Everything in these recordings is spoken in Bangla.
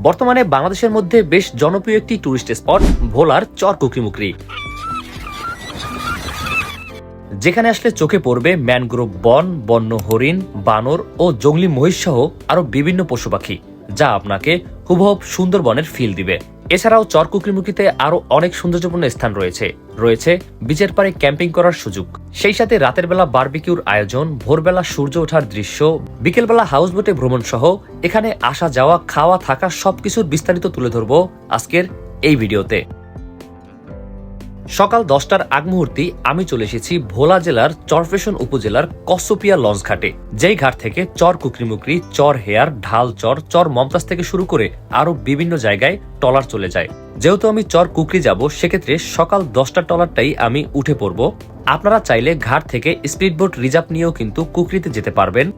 বর্তমানে বাংলাদেশের মধ্যে বেশ জনপ্রিয় একটি টুরিস্ট স্পট ভোলার চর কুকরিমুকরি, যেখানে আসলে চোখে পড়বে ম্যানগ্রোভ বন, বন্য হরিণ, বানর ও জংলি মহিষ সহ আরো বিভিন্ন পশু পাখি, যা আপনাকে হুবহু সুন্দরবনের ফিল দিবে। এছাড়াও চর কুকরিমুকরিতে আরো অনেক সৌন্দর্যপূর্ণ স্থান রয়েছে বিচের পাড়ে ক্যাম্পিং করার সুযোগ, সেই সাথে রাতের বেলা বারবিকিউর আয়োজন, ভোরবেলা সূর্য ওঠার দৃশ্য, বিকেলবেলা হাউস বোটে ভ্রমণ সহ এখানে আসা যাওয়া, খাওয়া থাকা সবকিছুর বিস্তারিত তুলে ধরবো আজকের এই ভিডিওতে। সকাল 10টার আগ মুহূর্তে আমি চলে এসেছি ভোলা জেলার চরফ্যাশন উপজেলার কসোপিয়া লঞ্চ ঘাটে, যেই ঘাট থেকে চর কুকরিমুকরি, চর হেয়ার, ঢাল চর, চর মমতাজ থেকে শুরু করে আরো বিভিন্ন জায়গায় ট্রলার চলে যায়। যেহেতু আমি চর কুকরি যাব, সেক্ষেত্রে সকাল 10টার ট্রলারটাই আমি উঠে পড়ব। আপনারা চাইলে ঘাট থেকে স্পিডবোট রিজার্ভ নিয়েও কিন্তু কুকরিতে যেতে পারবেন।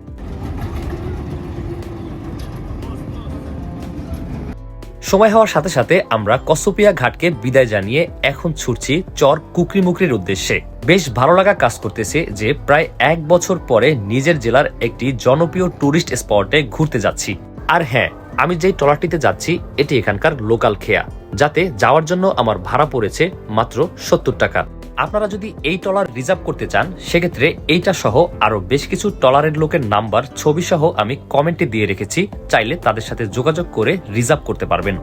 সময় হওয়ার সাথে সাথে আমরা কসোপিয়া ঘাটকে বিদায় জানিয়ে এখন ছুটছি চর কুকরিমুকরির উদ্দেশ্যে। বেশ ভালো লাগা কাজ করতেছে যে প্রায় 1 বছর পরে নিজের জেলার একটি জনপ্রিয় টুরিস্ট স্পটে ঘুরতে যাচ্ছি। আর হ্যাঁ, আমি যেই ট্রলারটিতে যাচ্ছি এটি এখানকার লোকাল খেয়া, যাতে যাওয়ার জন্য আমার ভাড়া পড়েছে মাত্র 70 টাকা। আপনারা যদি এই ট্রলার রিজার্ভ করতে চান, সেক্ষেত্রে এইটা সহ আরো বেশ কিছু ট্রলারের লোকের নাম্বার, ছবি সহ আমি কমেন্টে দিয়ে রেখেছি, চাইলে তাদের সাথে যোগাযোগ করে রিজার্ভ করতে পারবেন।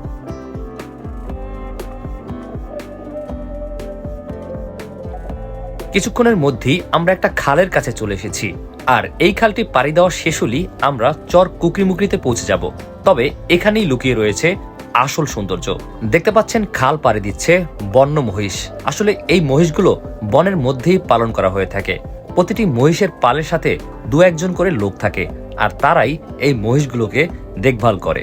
কিছুক্ষণের মধ্যেই আমরা একটা খালের কাছে চলে এসেছি, আর এই খালটি পাড়ি দেওয়া শেষ হলেই আমরা চর কুকরিমুকরিতে পৌঁছে যাব। তবে এখানেই লুকিয়ে রয়েছে আসল সৌন্দর্য। দেখতে পাচ্ছেন খাল পাড়ি দিচ্ছে বন্য মহিষ। আসলে এই মহিষগুলো বনের মধ্যেই পালন করা হয়ে থাকে। প্রতিটি মহিষের পালের সাথে 2-1 জন করে লোক থাকে, আর তারাই এই মহিষগুলোকে দেখভাল করে।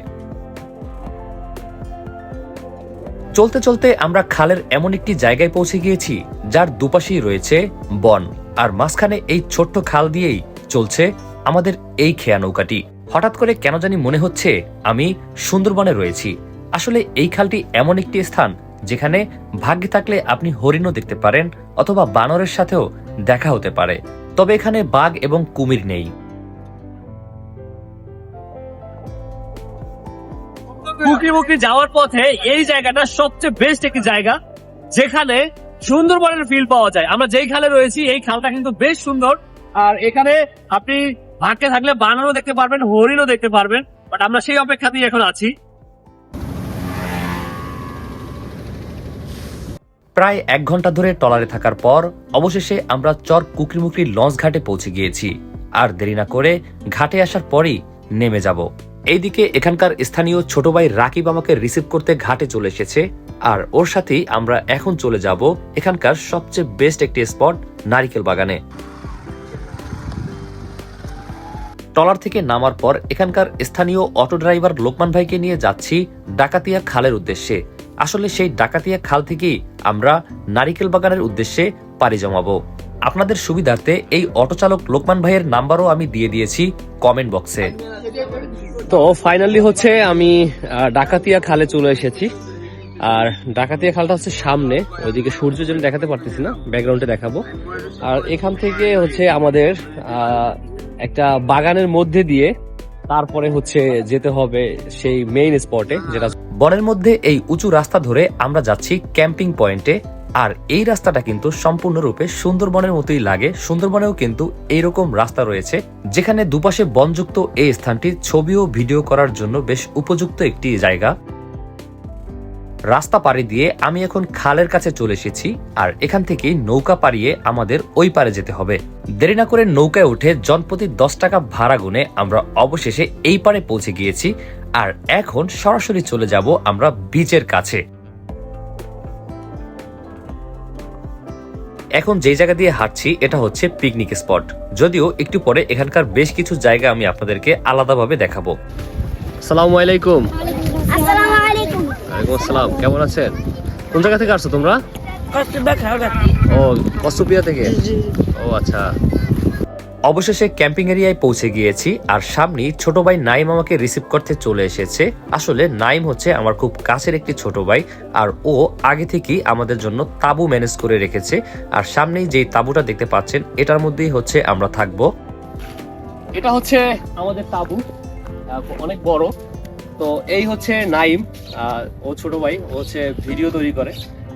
চলতে চলতে আমরা খালের এমন একটি জায়গায় পৌঁছে গিয়েছি যার দুপাশেই রয়েছে বন, আর মাঝখানে এই ছোট্ট খাল দিয়েই চলছে আমাদের এই খেয়া নৌকাটি। হঠাৎ করে কেন জানি মনে হচ্ছে আমি সুন্দরবনে রয়েছি। আসলে এই খালটি এমন একটি স্থান যেখানে ভাগ্যে থাকলে আপনি হরিণও দেখতে পারেন, অথবা বানরের সাথেও দেখা হতে পারে। তবে এখানে বাঘ এবং কুমির নেই। কুকরিমুকরি যাওয়ার পথে এই জায়গাটা সবচেয়ে বেস্ট একটি জায়গা, যেখানে সুন্দরবনের ফিল পাওয়া যায়। আমরা যেই খালে রয়েছি, এই খালটা কিন্তু বেশ সুন্দর, আর এখানে আপনি ভাগ্যে থাকলে বানরও দেখতে পারবেন, হরিণও দেখতে পারবেন। বাট আমরা সেই অপেক্ষাতেই এখন আছি। প্রায় 1 ঘন্টা ধরে ট্রলারে থাকার পর অবশেষে আমরা চর কুকরিমুকরি লঞ্চ ঘাটে পৌঁছে গিয়েছি। আর দেরি না করে ঘাটে আসার পরই নেমে যাব। এইদিকে এখানকার স্থানীয় ছোট ভাই রাকিব আমাকে রিসিভ করতে ঘাটে চলে এসেছে, আর ওর সাথেই আমরা এখন চলে যাব এখানকার সবচেয়ে বেস্ট একটি স্পট, নারিকেল বাগানে। ট্রলার থেকে নামার পর এখানকার স্থানীয় অটো ড্রাইভার লোকমান ভাইকে নিয়ে যাচ্ছি ডাকাতিয়া খালের উদ্দেশ্যে। আসলে সেই ডাকাতিয়া খাল থেকেই আমরা নারিকেল বাগানের উদ্দেশ্যে পাড়ি জমাবো। আপনাদের সুবিধার্থে এই অটো চালক লোকমান ভাইয়ের নাম্বারও আমি দিয়ে দিয়েছি কমেন্ট বক্সে। তো ফাইনালি হচ্ছে আমি ডাকাতিয়া খালে চলে এসেছি, আর ডাকাতিয়া খালটা হচ্ছে সামনে, ওইদিকে সূর্য যেন দেখাতে পারতেছি না, ব্যাকগ্রাউন্ডে দেখাবো। আর এখান থেকে হচ্ছে আমাদের একটা বাগানের মধ্যে দিয়ে তারপরে হচ্ছে যেতে হবে সেই মেইন স্পটে, যেটা বনের মধ্যে এই উঁচু রাস্তা ধরে আমরা যাচ্ছি ক্যাম্পিং পয়েন্টে। আর এই রাস্তাটা কিন্তু সম্পূর্ণরূপে সুন্দরবনের মতোই লাগে। সুন্দরবনেও কিন্তু এইরকম রাস্তা রয়েছে, যেখানে দুপাশে বনযুক্ত এই স্থানটি ছবি ও ভিডিও করার জন্য বেশ উপযুক্ত একটি জায়গা। রাস্তা পাড়ি দিয়ে আমি এখন খালের কাছে চলে এসেছি, আর এখান থেকে নৌকা পাড়িয়ে আমাদের ওই পারে যেতে হবে। দেরি না করে নৌকায় উঠে জনপ্রতি 10 টাকা ভাড়া গুনে আমরা অবশেষে এই পারে পৌঁছে গিয়েছি। আর এখন সরাসরি চলে যাব আমরা বিচের কাছে। এখন যে জায়গা দিয়ে হাঁটছি এটা হচ্ছে পিকনিক স্পট, যদিও একটু পরে এখানকার বেশ কিছু জায়গা আমি আপনাদেরকে আলাদাভাবে দেখাবো। আসসালামু আলাইকুম। আসসালামু আলাইকুম। ওয়ালাইকুম আসসালাম, কেমন আছেন? কোন জায়গা থেকে আসছো তোমরা? ও, কসোপিয়া থেকে। ও আচ্ছা। অবশেষে ক্যাম্পিং এরিয়ায় পৌঁছে গিয়েছি, আর সামনেই ছোট ভাই নাইম আমাকে রিসিভ করতে চলে এসেছে। আসলে নাইম হচ্ছে আমার খুব কাছের একটি ছোট ভাই, আর ও আগে থেকেই আমাদের জন্য তাঁবু ম্যানেজ করে রেখেছে। আর সামনেই যেই তাঁবুটা দেখতে পাচ্ছেন, এটার মধ্যেই হচ্ছে আমরা থাকবো। এটা হচ্ছে আমাদের তাঁবু, অনেক বড়। তো এই হচ্ছে নাইম, ও ছোট ভাই, ও হচ্ছে ভিডিও তৈরি করে।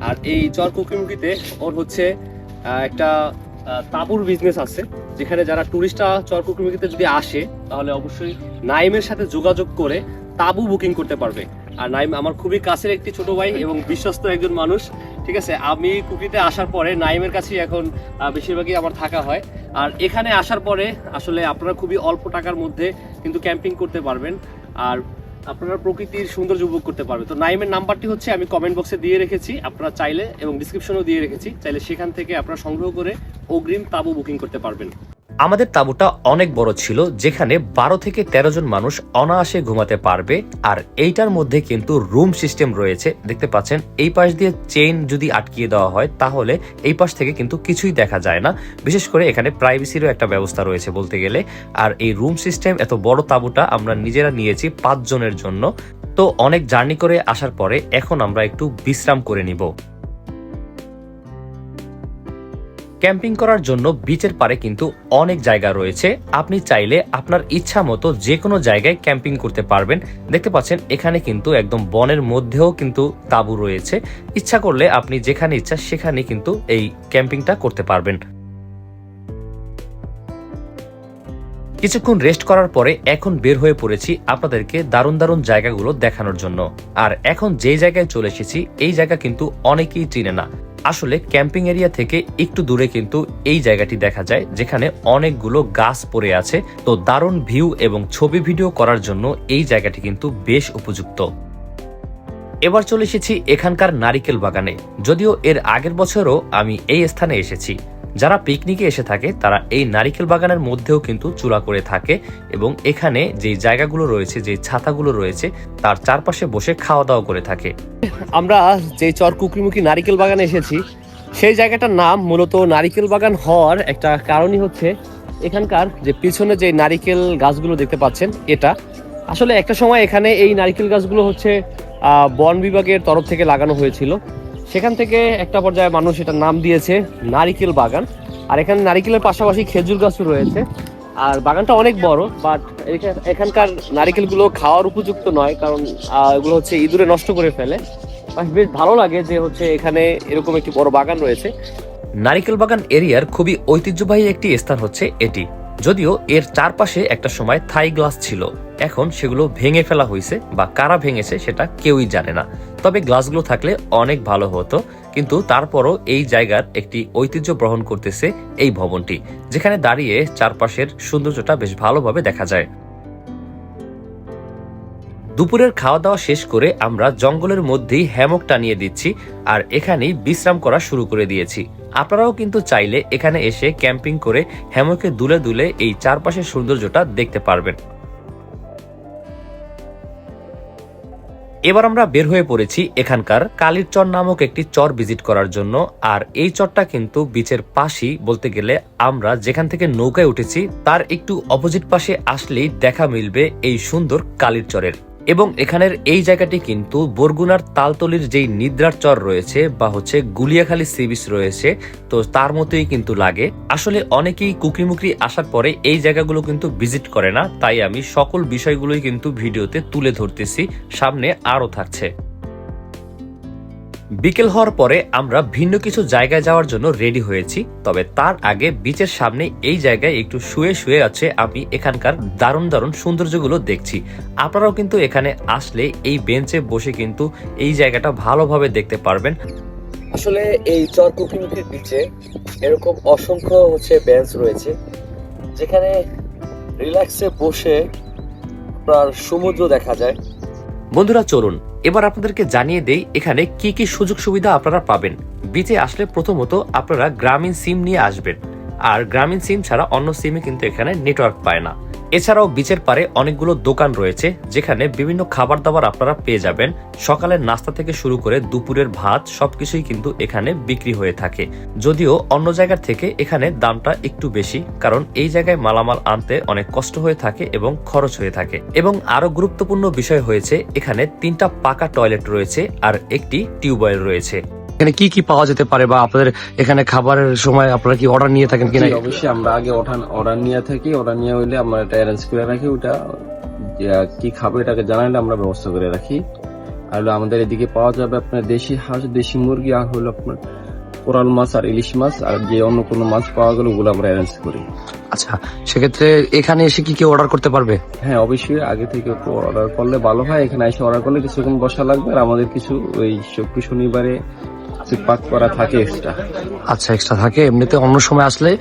আর এই চর কুকিমুখিতে ওর হচ্ছে একটা তাঁবুর বিজনেস আছে, যেখানে যারা টুরিস্টরা চর কুকিমুখিতে যদি আসে তাহলে অবশ্যই নাইমের সাথে যোগাযোগ করে তাঁবু বুকিং করতে পারবে। আর নাইম আমার খুবই কাছের একটি ছোট ভাই এবং বিশ্বস্ত একজন মানুষ। ঠিক আছে, আমি কুকিতে আসার পরে নাইমের কাছেই এখন বেশিরভাগই আমার থাকা হয়। আর এখানে আসার পরে আসলে আপনারা খুবই অল্প টাকার মধ্যে কিন্তু ক্যাম্পিং করতে পারবেন, আর আপনারা প্রকৃতির সৌন্দর্য উপভোগ করতে পারবেন। তো নাইমের নাম্বারটি হচ্ছে আমি কমেন্ট বক্সে দিয়ে রেখেছি, আপনারা চাইলে, এবং ডিসক্রিপশনেও দিয়ে রেখেছি, চাইলে সেখান থেকে আপনারা সংগ্রহ করে অগ্রিম তাঁবু বুকিং করতে পারবেন। আমাদের তাঁবুটা অনেক বড় ছিল, যেখানে 12 থেকে 13 জন মানুষ অনায়াসে ঘুমাতে পারবে। আর এইটার মধ্যে কিন্তু রুম সিস্টেম রয়েছে, দেখতে পাচ্ছেন। এই পাশ দিয়ে চেইন যদি আটকিয়ে দেওয়া হয় তাহলে এই পাশ থেকে কিন্তু কিছুই দেখা যায় না। বিশেষ করে এখানে প্রাইভেসিরও একটা ব্যবস্থা রয়েছে বলতে গেলে। আর এই রুম সিস্টেম, এত বড় তাঁবুটা আমরা নিজেরা নিয়েছি 5 জনের জন্য। তো অনেক জার্নি করে আসার পরে এখন আমরা একটু বিশ্রাম করে নিব। ক্যাম্পিং করার জন্য বিচের পারে কিন্তু অনেক জায়গা রয়েছে, আপনি চাইলে আপনার ইচ্ছা মতো যে কোনো জায়গায় ক্যাম্পিং করতে পারবেন। দেখতে পাচ্ছেন এখানে কিন্তু একদম বনের মধ্যেও কিন্তু তাঁবু রয়েছে, ইচ্ছা করলে আপনি যেখানে ইচ্ছা সেখানে কিন্তু এই ক্যাম্পিংটা করতে পারবেন। কিছুক্ষণ রেস্ট করার পরে এখন বের হয়ে পড়েছি আপনাদেরকে দারুণ দারুণ জায়গাগুলো দেখানোর জন্য। আর এখন যে জায়গায় চলে এসেছি এই জায়গা কিন্তু অনেকেই চিনে না। আসলে ক্যাম্পিং এরিয়া থেকে একটু দূরে কিন্তু এই জায়গাটি দেখা যায়, যেখানে অনেকগুলো গাছ পড়ে আছে। তো দারুণ ভিউ এবং ছবি ভিডিও করার জন্য এই জায়গাটি কিন্তু বেশ উপযুক্ত। এবার চলে এসেছি এখানকার নারিকেল বাগানে। যদিও এর আগের বছরও আমি এই স্থানে এসেছি। যারা পিকনিকে এসে থাকে তারা এই নারিকেল বাগানের মধ্যেও কিন্তু চুলা করে থাকে, এবং এখানে যে জায়গাগুলো রয়েছে, যে ছাতাগুলো রয়েছে, তার চারপাশে বসে খাওয়া দাওয়া করে থাকে। আমরা যে চর কুকিমুখী নারিকেল বাগানে এসেছি সেই জায়গাটার নাম মূলত নারিকেল বাগান হওয়ার একটা কারণই হচ্ছে এখানকার যে পিছনে যে নারিকেল গাছগুলো দেখতে পাচ্ছেন, এটা আসলে একটা সময় এখানে এই নারিকেল গাছগুলো হচ্ছে বন বিভাগের তরফ থেকে লাগানো হয়েছিল। সেখান থেকে একটা পর্যায়ে মানুষ এটার নাম দিয়েছে নারিকেল বাগান। আর এখানে নারিকেলের পাশাপাশি খেজুর গাছও রয়েছে। আর বাগানটা অনেক বড়, বাট এখানকার নারিকেলগুলো খাওয়ার উপযুক্ত নয়, কারণ এগুলো হচ্ছে ইঁদুরে নষ্ট করে ফেলে। বেশ ভালো লাগে যে হচ্ছে এখানে এরকম একটি বড় বাগান রয়েছে। নারিকেল বাগান এরিয়ার খুবই ঐতিহ্যবাহী একটি স্থান হচ্ছে এটি। যদিও এর চারপাশে একটা সময় থাই গ্লাস ছিল, এখন সেগুলো ভেঙে ফেলা হয়েছে, বা কারা ভেঙেছে সেটা কেউই জানে না। তবে গ্লাসগুলো থাকলে অনেক ভালো হতো, কিন্তু তারপরও এই জায়গার একটি ঐতিহ্য বহন করতেছে এই ভবনটি, যেখানে দাঁড়িয়ে চারপাশের সৌন্দর্যটা বেশ ভালোভাবে দেখা যায়। দুপুরের খাওয়া দাওয়া শেষ করে আমরা জঙ্গলের মধ্যেই হ্যামক টানিয়ে দিচ্ছি, আর এখানেই বিশ্রাম করা শুরু করে দিয়েছি। আপনারাও কিন্তু চাইলে এখানে এসে ক্যাম্পিং করে হ্যামকে দুলে দুলে এই চারপাশের সৌন্দর্যটা দেখতে পারবেন। এবার আমরা বের হয়ে পড়েছি এখানকার কালীর চর নামক একটি চর ভিজিট করার জন্য। আর এই চরটা কিন্তু বিচের পাশেই, বলতে গেলে আমরা যেখান থেকে নৌকায় উঠেছি তার একটু অপোজিট পাশে আসলেই দেখা মিলবে এই সুন্দর কালীর চরের। এবং এখানের এই জায়গাটি কিন্তু বরগুনার তালতলির যেই নিদ্রার চর রয়েছে বা হচ্ছে গুলিয়াখালী সি বিচ রয়েছে, তো তার মতোই কিন্তু লাগে। আসলে অনেকেই কুকিমুখী আসার পরে এই জায়গাগুলো কিন্তু ভিজিট করে না, তাই আমি সকল বিষয়গুলোই কিন্তু ভিডিওতে তুলে ধরতেছি, সামনে আরো থাকছে। বিকেল হওয়ার পরে আমরা ভিন্ন কিছু জায়গায় যাওয়ার জন্য রেডি হয়েছি। তবে তার আগে বিচের সামনে এই জায়গায় একটু শুয়ে শুয়ে আছে আমি এখানকার দারুণ দারুণ সৌন্দর্যগুলো দেখছি। আপনারাও কিন্তু এখানে আসলে এই বেঞ্চে বসে কিন্তু এই জায়গাটা ভালোভাবে দেখতে পারবেন। আসলে এই চর কুকিমুখির বিচে এরকম অসংখ্য হচ্ছে বেঞ্চ রয়েছে, যেখানে রিল্যাক্সে বসে আপনার সমুদ্র দেখা যায়। বন্ধুরা চলুন এবার আপনাদেরকে জানিয়ে দেই এখানে কি কি সুযোগ সুবিধা আপনারা পাবেন। বিচে আসলে প্রথমত আপনারা গ্রামীণ সিম নিয়ে আসবেন, আর গ্রামীণ সিম ছাড়া অন্য সিমে কিন্তু এখানে নেটওয়ার্ক পায় না। এছাড়াও বিচের পারে অনেকগুলো দোকান রয়েছে, যেখানে বিভিন্ন খাবার দাবার আপনারা পেয়ে যাবেন। সকালের নাস্তা থেকে শুরু করে দুপুরের ভাত সবকিছুই কিন্তু এখানে বিক্রি হয়ে থাকে। যদিও অন্য জায়গার থেকে এখানে দামটা একটু বেশি, কারণ এই জায়গায় মালামাল আনতে অনেক কষ্ট হয়ে থাকে এবং খরচ হয়ে থাকে। এবং আরো গুরুত্বপূর্ণ বিষয় হয়েছে এখানে 3টা পাকা টয়লেট রয়েছে আর একটি টিউবওয়েল রয়েছে। এখানে কি কি পাওয়া যেতে পারে, বা আপনাদের এখানে খাবারের সময় আপনারা কি অর্ডার নিয়ে থাকেন কিনা? অবশ্যই আমরা আগে অর্ডার নিয়ে থাকি। অর্ডার নিয়ে হইলে আমরা এটা অ্যারেঞ্জ করে রাখি, ওটা কি খাবে এটাকে জানাইলে আমরা ব্যবস্থা করে রাখি। আর হলো আমাদের এদিকে পাওয়া যাবে আপনার দেশি হাঁস, দেশি মুরগি, আর হলো আপনার কোরাল মাছ আর ইলিশ মাছ, আর যে অন্য কোনো মাছ পাওয়া গেলে ওগুলো আমরা অ্যারেঞ্জ করি। আচ্ছা, সেক্ষেত্রে এখানে এসে কি কেউ অর্ডার করতে পারবে? হ্যাঁ, অবশ্যই আগে থেকে একটু অর্ডার করলে ভালো হয়। এখানে এসে অর্ডার করলে কিছুক্ষণ বসা লাগবে, আর আমাদের কিছু ওই শুক্র শনিবারে পাক করা থাকে এক্সট্রা। আচ্ছা, এক্সট্রা থাকে। এমনিতে অন্য সময় আসলে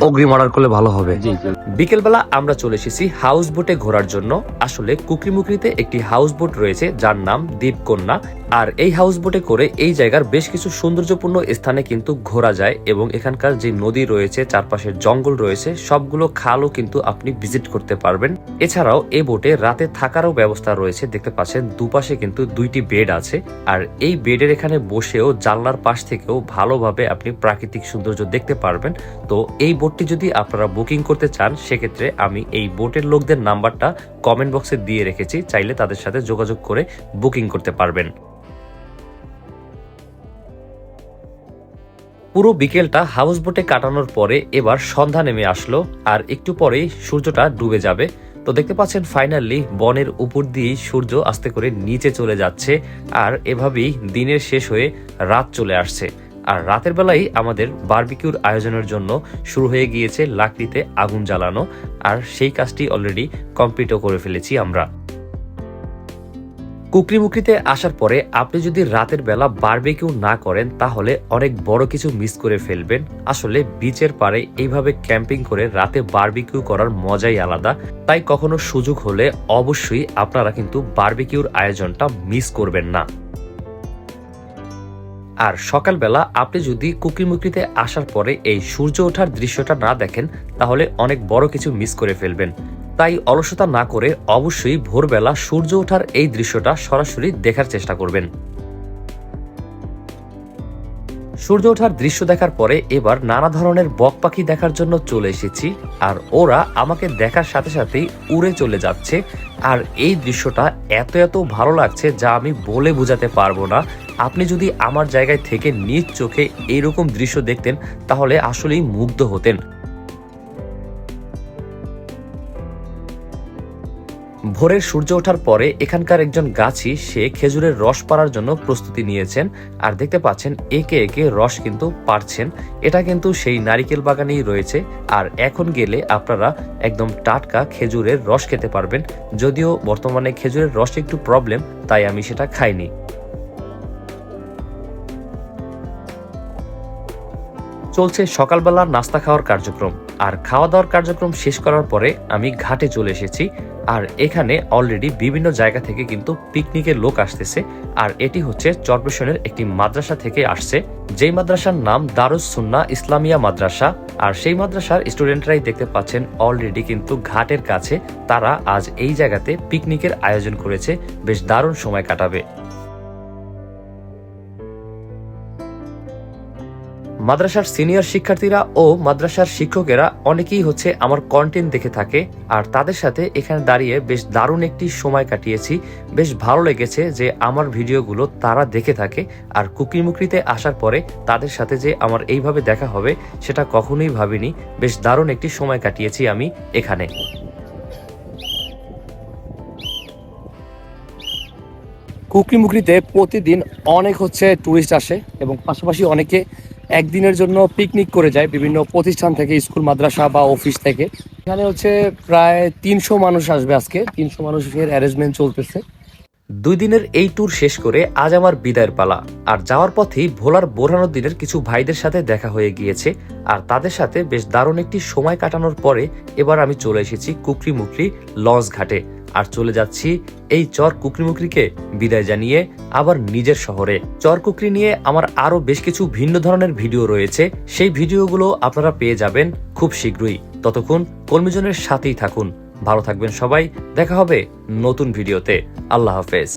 অগ্রিম অর্ডার করলে ভালো হবে। জি জি। বিকেলবেলা আমরা চলে এসেছি হাউস বোটে ঘোরার জন্য। আসলে কুকরিমুকরিতে একটি হাউস বোট রয়েছে যার নাম দ্বীপকন্যা। আর এই হাউস বোটে করে এই জায়গার বেশ কিছু সৌন্দর্যপূর্ণ স্থানে কিন্তু ঘোরা যায়, এবং এখানকার যে নদী রয়েছে, চারপাশের জঙ্গল রয়েছে, সবগুলো খালও কিন্তু আপনি ভিজিট করতে পারবেন। এছাড়াও এই বোটে রাতে থাকারও ব্যবস্থা রয়েছে। দেখতে পাচ্ছেন দুপাশে কিন্তু 2টি বেড আছে, আর এই বেডের এখানে বসেও জানলার পাশ থেকেও ভালোভাবে আপনি প্রাকৃতিক সৌন্দর্য দেখতে পারবেন। তো এই বোটটি যদি আপনারা বুকিং করতে চান, সেক্ষেত্রে আমি এই বোটের লোকদের নাম্বারটা কমেন্ট বক্সে দিয়ে রেখেছি, চাইলে তাদের সাথে যোগাযোগ করে বুকিং করতে পারবেন। পুরো বিকেলটা হাউস বোটে কাটানোর পরে এবার সন্ধ্যা নেমে আসলো, আর একটু পরেই সূর্যটা ডুবে যাবে। তো দেখতে পাচ্ছেন ফাইনালি বনের উপর দিয়েই সূর্য আস্তে করে নিচে চলে যাচ্ছে, আর এভাবেই দিনের শেষ হয়ে রাত চলে আসছে। আর রাতের বেলায় আমাদের বারবিকিউর আয়োজনের জন্য শুরু হয়ে গিয়েছে লাকড়িতে আগুন জ্বালানো, আর সেই কাজটি অলরেডি কমপ্লিটও করে ফেলেছি আমরা। কুকরিমুকরিতে আসার পরে আপনি যদি রাতের বেলা বারবিকিউ না করেন, তাহলে অনেক বড় কিছু মিস করে ফেলবেন। আসলে বিচের পাড়ে এইভাবে ক্যাম্পিং করে রাতে বারবিকিউ করার মজাই আলাদা। তাই কখনো সুযোগ হলে অবশ্যই আপনারা কিন্তু বারবিকিউর আয়োজনটা মিস করবেন না। আর সকালবেলা আপনি যদি কুকরিমুকরিতে আসার পরে এই সূর্য ওঠার দৃশ্যটা না দেখেন, তাহলে অনেক বড় কিছু মিস করে ফেলবেন। তাই অলসতা না করে অবশ্যই ভোরবেলা সূর্য ওঠার এই দৃশ্যটা সরাসরি দেখার চেষ্টা করবেন। সূর্য ওঠার দৃশ্য দেখার পরে এবার নানা ধরনের বক পাখি দেখার জন্য চলে এসেছি, আর ওরা আমাকে দেখার সাথে সাথেই উড়ে চলে যাচ্ছে। আর এই দৃশ্যটা এত এত ভালো লাগছে যা আমি বলে বোঝাতে পারবো না। আপনি যদি আমার জায়গায় থেকে নিজ চোখে এইরকম দৃশ্য দেখতেন, তাহলে আসলেই মুগ্ধ হতেন। ভোরের সূর্য ওঠার পরে এখানকার একজন গাছি সে খেজুরের রস পাড়ার জন্য প্রস্তুতি নিয়েছেন, আর দেখতে পাচ্ছেন একে একে রস কিন্তু পাড়ছেন। এটা কিন্তু সেই নারিকেল বাগানেই রয়েছে, আর এখন গেলে আপনারা একদম টাটকা খেজুরের রস খেতে পারবেন। যদিও বর্তমানে খেজুরের রস একটু প্রবলেম, তাই আমি সেটা খাইনি। চলছে সকালবেলা নাস্তা খাওয়ার কার্যক্রম, আর খাওয়া দাওয়ার কার্যক্রম শেষ করার পরে আমি ঘাটে চলে এসেছি। আর এখানে অলরেডি বিভিন্ন জায়গা থেকে কিন্তু পিকনিকের লোক আসতেছে, আর এটি হচ্ছে চরপেশনের একটি মাদ্রাসা থেকে আসছে, যেই মাদ্রাসার নাম দারুস সুন্নাহ ইসলামিয়া মাদ্রাসা। আর সেই মাদ্রাসার স্টুডেন্টরাই দেখতে পাচ্ছেন অলরেডি কিন্তু ঘাটের কাছে তারা আজ এই জায়গাতে পিকনিকের আয়োজন করেছে, বেশ দারুণ সময় কাটাবে। মাদ্রাসার সিনিয়র শিক্ষার্থীরা ও মাদ্রাসার শিক্ষকেরা অনেকেই হচ্ছে আমার কন্টেন্ট দেখে থাকে, আর তাদের সাথে এখানে দাঁড়িয়ে বেশ দারুণ একটি সময় কাটিয়েছি। বেশ ভালো লেগেছে যে আমার ভিডিওগুলো তারা দেখে থাকে, আর কুকরিমুকরিতে আসার পরে তাদের সাথে যে আমার এইভাবে দেখা হবে সেটা কখনোই ভাবিনি। বেশ দারুণ একটি সময় কাটিয়েছি আমি এখানে। কুকরিমুকরিতে প্রতিদিন অনেক হচ্ছে টুরিস্ট আসে, এবং পাশাপাশি অনেকে একদিনের জন্য পিকনিক করে যায় বিভিন্ন প্রতিষ্ঠান থেকে, স্কুল, মাদ্রাসা বা অফিস থেকে। এখানে হচ্ছে প্রায় 300 মানুষ আসবে আজকে। 300 মানুষের অ্যারেঞ্জমেন্ট চলতেছে। 2 দিনের এই ট্যুর শেষ করে আজ আমার বিদায়ের পালা। আর যাওয়ার পথেই ভোলার বোরহানুদ্দিনের কিছু ভাইদের সাথে দেখা হয়ে গিয়েছে, আর তাদের সাথে বেশ দারুণ একটি সময় কাটানোর পরে এবার আমি চলে এসেছি কুকরিমুকরি লঞ্চ ঘাটে, আর চলে যাচ্ছি এই চর কুকরিমুকরিকে বিদায় জানিয়ে আবার নিজের শহরে। চর কুকরি নিয়ে আমার আরো বেশ কিছু ভিন্ন ধরনের ভিডিও রয়েছে, সেই ভিডিওগুলো আপনারা পেয়ে যাবেন খুব শীঘ্রই। ততক্ষণ কলমিজনের সাথেই থাকুন, ভালো থাকবেন সবাই। দেখা হবে নতুন ভিডিওতে। আল্লাহ হাফেজ।